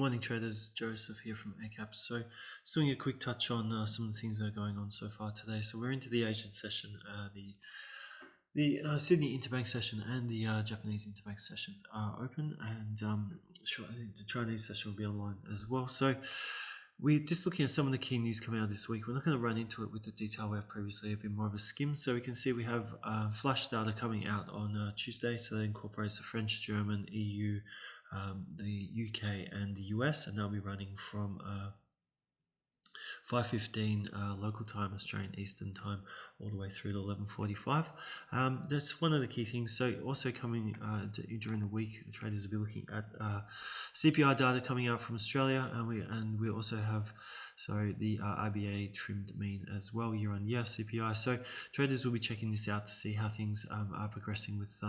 morning traders, Joseph here from Eightcap. So just doing a quick touch on some of the things that are going on so far today. So we're into the Asian session, the Sydney interbank session and the Japanese interbank sessions are open, and sure, I think the Chinese session will be online as well. So we're just looking at some of the key news coming out this week. We're not going to run into it with the detail we have previously, a bit more of a skim. So we can see we have flash data coming out on Tuesday. So that incorporates the French, German, EU, the UK and the US, and they'll be running from 5:15 local time, Australian Eastern time, all the way through to 11:45. That's one of the key things. So also coming during the week, traders will be looking at CPI data coming out from Australia, and we also have the RBA trimmed mean as well year on year CPI. So traders will be checking this out to see how things are progressing with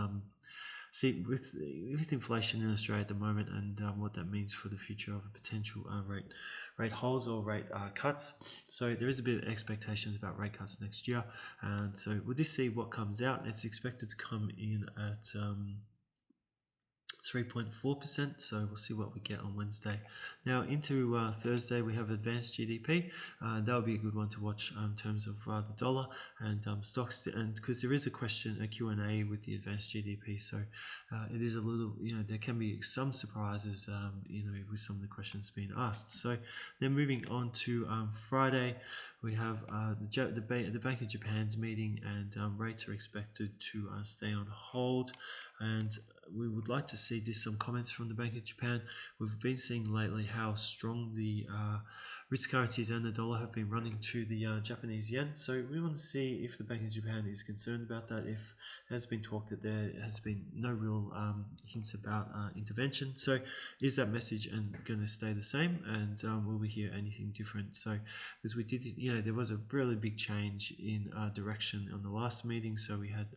inflation in Australia at the moment, and what that means for the future of a potential rate holds or rate cuts. So there is a bit of expectations about rate cuts next year, and so we'll just see what comes out. It's expected to come in at 3.4%, so we'll see what we get on Wednesday. Now into Thursday, we have advanced GDP. That'll be a good one to watch in terms of the dollar and stocks, and because there is a Q&A with the advanced GDP, so it is a little, there can be some surprises, with some of the questions being asked. So then moving on to Friday, we have the Bank of Japan's meeting, and rates are expected to stay on hold, and we would like to see just some comments from the Bank of Japan. We've been seeing lately how strong the risk currencies and the dollar have been running to the Japanese yen. So we want to see if the Bank of Japan is concerned about that. If it has been talked that there has been no real hints about intervention. So is that message going to stay the same? And will we hear anything different? So because we did, there was a really big change in direction on the last meeting. So we had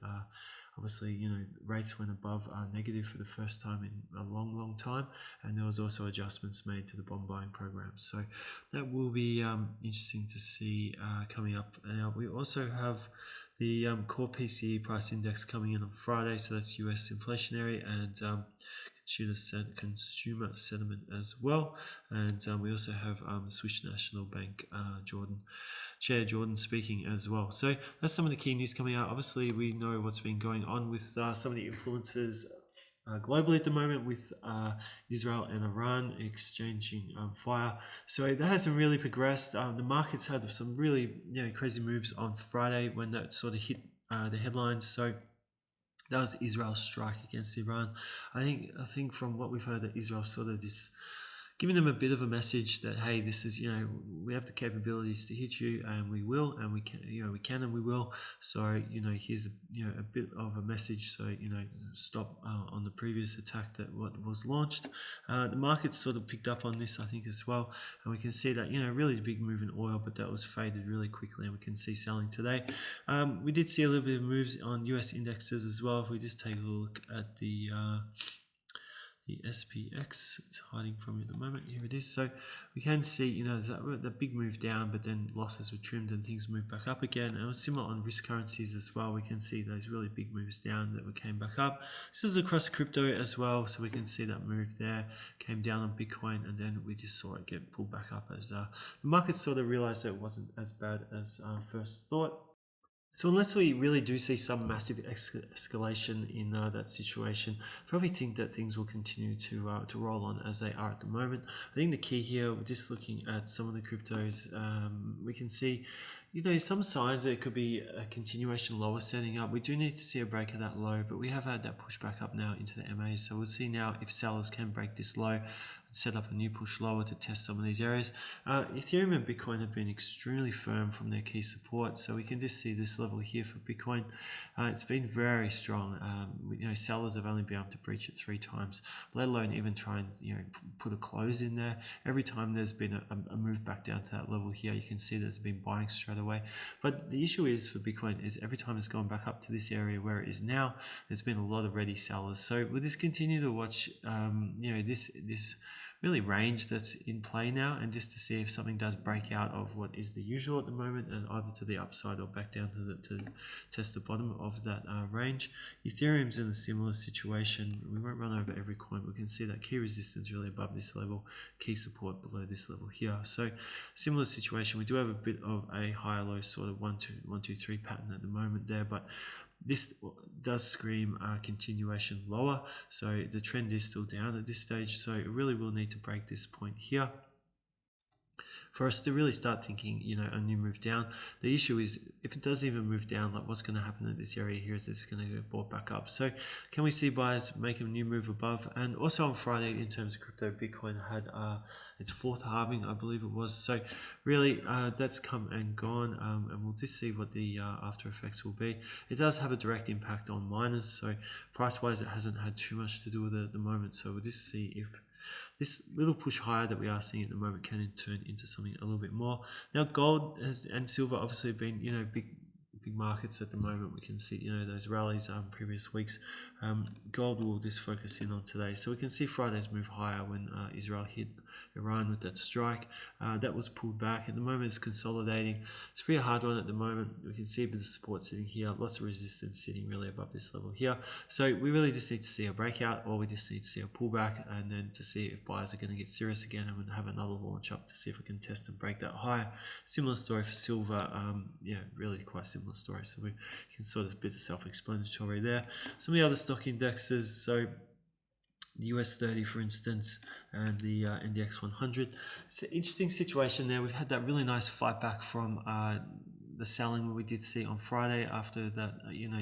obviously, rates went above negative for the first time in a long time, and there was also adjustments made to the bond buying program. So that will be interesting to see coming up. Now we also have the core PCE price index coming in on Friday, so that's US inflationary and consumer sentiment as well. And we also have Swiss National Bank Chair Jordan speaking as well. So that's some of the key news coming out. Obviously, we know what's been going on with some of the influences globally at the moment, with Israel and Iran exchanging fire. So that hasn't really progressed. The markets had some really crazy moves on Friday when that sort of hit the headlines. So that was Israel's strike against Iran. I think from what we've heard, that Israel sort of just giving them a bit of a message that, hey, this is, we have the capabilities to hit you, and we will, and we can, and we will. So, here's a bit of a message. So, stop on the previous attack that what was launched. The market sort of picked up on this, I think, as well, and we can see that, really big move in oil, but that was faded really quickly, and we can see selling today. We did see a little bit of moves on US indexes as well. If we just take a look at the SPX, it's hiding from you at the moment. Here it is. So we can see, the big move down, but then losses were trimmed and things moved back up again. And it was similar on risk currencies as well. We can see those really big moves down that came back up. This is across crypto as well, so we can see that move there came down on Bitcoin, and then we just saw it get pulled back up as the market sort of realized that it wasn't as bad as first thought. So unless we really do see some massive escalation in that situation, I probably think that things will continue to roll on as they are at the moment. I think the key here, we're just looking at some of the cryptos, we can see, some signs that it could be a continuation lower setting up. We do need to see a break of that low, but we have had that push back up now into the MA. So we'll see now if sellers can break this low and set up a new push lower to test some of these areas. Ethereum and Bitcoin have been extremely firm from their key support. So we can just see this level here for Bitcoin. It's been very strong. Sellers have only been able to breach it 3 times, let alone even try and put a close in there. Every time there's been a move back down to that level here, you can see there's been buying straight away. But the issue is for Bitcoin is every time it's gone back up to this area where it is now, there's been a lot of ready sellers. So we'll just continue to watch this really range that's in play now, and just to see if something does break out of what is the usual at the moment, and either to the upside or back down to test the bottom of that range. Ethereum's in a similar situation. We won't run over every coin, but we can see that key resistance really above this level, key support below this level here. So similar situation. We do have a bit of a higher low sort of 1 2 3 pattern at the moment there, but this does scream continuation lower, so the trend is still down at this stage, so it really will need to break this point here for us to really start thinking, a new move down. The issue is, if it does even move down, like what's going to happen in this area here is it's going to get bought back up. So can we see buyers make a new move above? And also on Friday, in terms of crypto, Bitcoin had its fourth halving, I believe it was. So really, that's come and gone, and we'll just see what the after effects will be. It does have a direct impact on miners, so price-wise, it hasn't had too much to do with it at the moment. So we'll just see if this little push higher that we are seeing at the moment can turn into something a little bit more. Now, gold and silver obviously been, big markets at the moment. We can see, those rallies previous weeks. Gold will just focus in on today. So we can see Friday's move higher when Israel hit Iran with that strike. That was pulled back. At the moment, it's consolidating. It's a pretty hard one at the moment. We can see a bit of support sitting here, lots of resistance sitting really above this level here. So we really just need to see a breakout, or we just need to see a pullback, and then to see if buyers are going to get serious again and have another launch up to see if we can test and break that high. Similar story for silver. Really quite similar story. So we can sort of a bit of self-explanatory there. Some of the other stock indexes, so the US 30, for instance, and the NDX 100. It's an interesting situation there. We've had that really nice fight back from the selling we did see on Friday after that,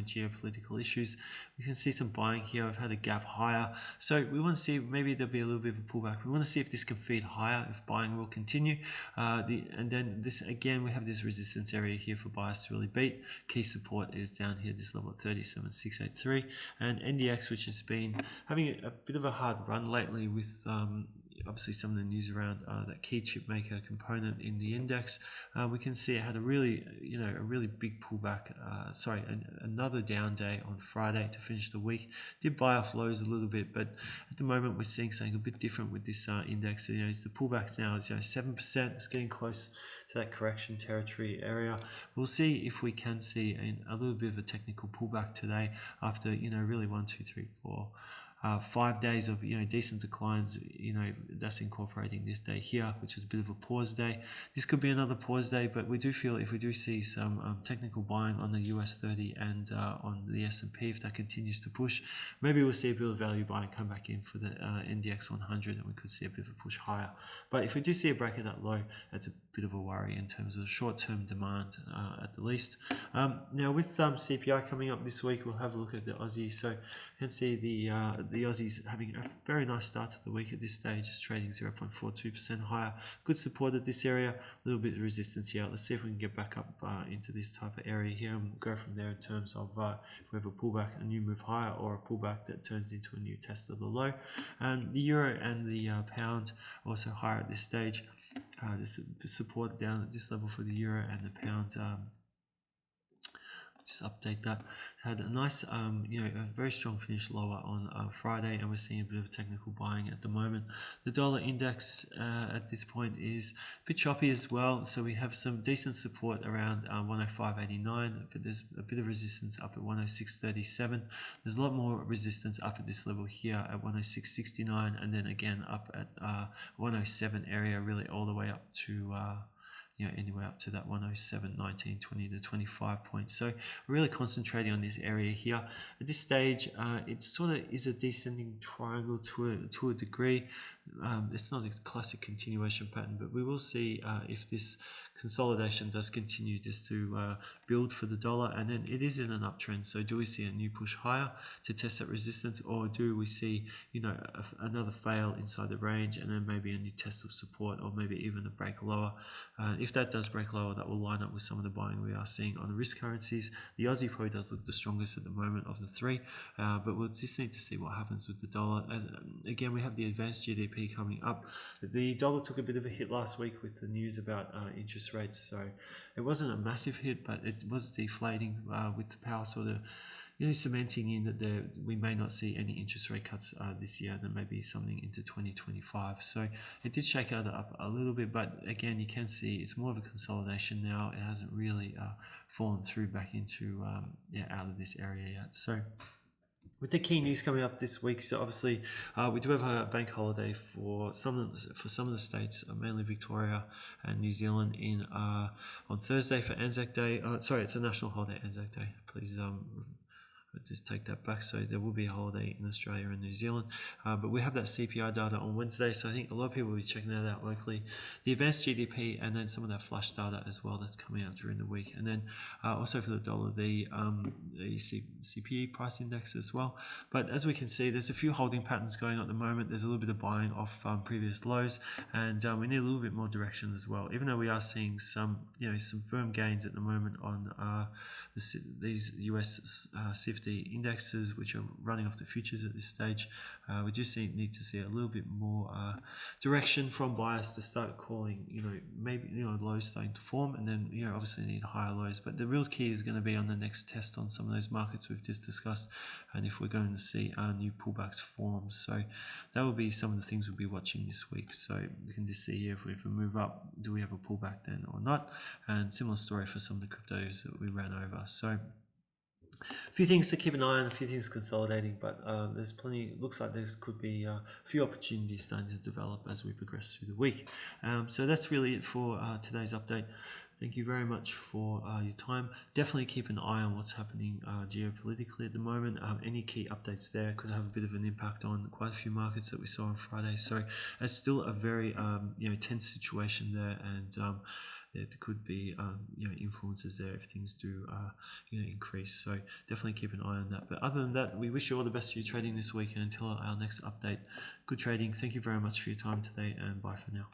geopolitical issues. We can see some buying here. We've had a gap higher. So we want to see, maybe there'll be a little bit of a pullback. We want to see if this can feed higher, if buying will continue. And then this, again, we have this resistance area here for buyers to really beat. Key support is down here, this level at 37,683. And NDX, which has been having a bit of a hard run lately with obviously some of the news around that key chip maker component in the index. We can see it had a really big pullback. Another down day on Friday to finish the week. Did buy off lows a little bit, but at the moment we're seeing something a bit different with this index. It's the pullbacks now is 7%. It's getting close to that correction territory area. We'll see if we can see a little bit of a technical pullback today after really 1, 2, 3, 4. 5 days of decent declines. That's incorporating this day here, which is a bit of a pause day. This could be another pause day, but we do feel if we do see some technical buying on the US 30 and on the S&P, if that continues to push, maybe we'll see a bit of value buying come back in for the NDX 100, and we could see a bit of a push higher. But if we do see a break of that low, that's a bit of a worry in terms of short-term demand at the least. Now with CPI coming up this week, we'll have a look at the Aussie. So you can see the Aussies having a very nice start to the week at this stage. It's trading 0.42% higher. Good support at this area, a little bit of resistance here. Let's see if we can get back up into this type of area here, and we'll go from there in terms of if we have a pullback, a new move higher, or a pullback that turns into a new test of the low. And the euro and the pound also higher at this stage. There's support down at this level for the euro and the pound. Just update that. Had a nice, a very strong finish lower on Friday, and we're seeing a bit of technical buying at the moment. The dollar index at this point is a bit choppy as well, so we have some decent support around 105.89, but there's a bit of resistance up at 106.37. There's a lot more resistance up at this level here at 106.69, and then again up at 107 area, really all the way up to anywhere up to that 107, 19, 20 to 25 points. So we're really concentrating on this area here. At this stage, it sort of is a descending triangle to a degree. It's not a classic continuation pattern, but we will see if this consolidation does continue just to build for the dollar, and then it is in an uptrend. So do we see a new push higher to test that resistance, or do we see another fail inside the range and then maybe a new test of support, or maybe even a break lower? If that does break lower, that will line up with some of the buying we are seeing on the risk currencies. The Aussie probably does look the strongest at the moment of the three, but we'll just need to see what happens with the dollar. Again, we have the advanced GDP coming up. The dollar took a bit of a hit last week with the news about interest rates, so it wasn't a massive hit, but it was deflating with the power sort of cementing in that we may not see any interest rate cuts this year, and maybe something into 2025. So it did shake out up a little bit, but again, you can see it's more of a consolidation now. It hasn't really fallen through back into out of this area yet. So with the key news coming up this week, so obviously we do have a bank holiday for some of the states, mainly Victoria and New Zealand, on Thursday for Anzac Day. Sorry, it's a national holiday, Anzac Day. Please just take that back. So there will be a holiday in Australia and New Zealand, but we have that CPI data on Wednesday, so I think a lot of people will be checking that out locally. The advanced GDP, and then some of that flash data as well that's coming out during the week, and then also for the dollar, the CPE price index as well. But as we can see, there's a few holding patterns going on at the moment. There's a little bit of buying off previous lows, and we need a little bit more direction as well. Even though we are seeing some firm gains at the moment on these US CFD indexes, which are running off the futures at this stage, we do need to see a little bit more direction from buyers to start calling, maybe lows starting to form, and then obviously need higher lows. But the real key is going to be on the next test on some of those markets we've just discussed, and if we're going to see new pullbacks form. So that will be some of the things we'll be watching this week. So you can just see here, if we move up, do we have a pullback then or not? And similar story for some of the cryptos that we ran over. So a few things to keep an eye on, a few things consolidating, but there's plenty. Looks like there could be a few opportunities starting to develop as we progress through the week. So that's really it for today's update. Thank you very much for your time. Definitely keep an eye on what's happening geopolitically at the moment. Any key updates there could have a bit of an impact on quite a few markets that we saw on Friday. So it's still a very tense situation there, and there could be influences there if things do increase. So definitely keep an eye on that. But other than that, we wish you all the best for your trading this week, and until our next update, good trading. Thank you very much for your time today, and bye for now.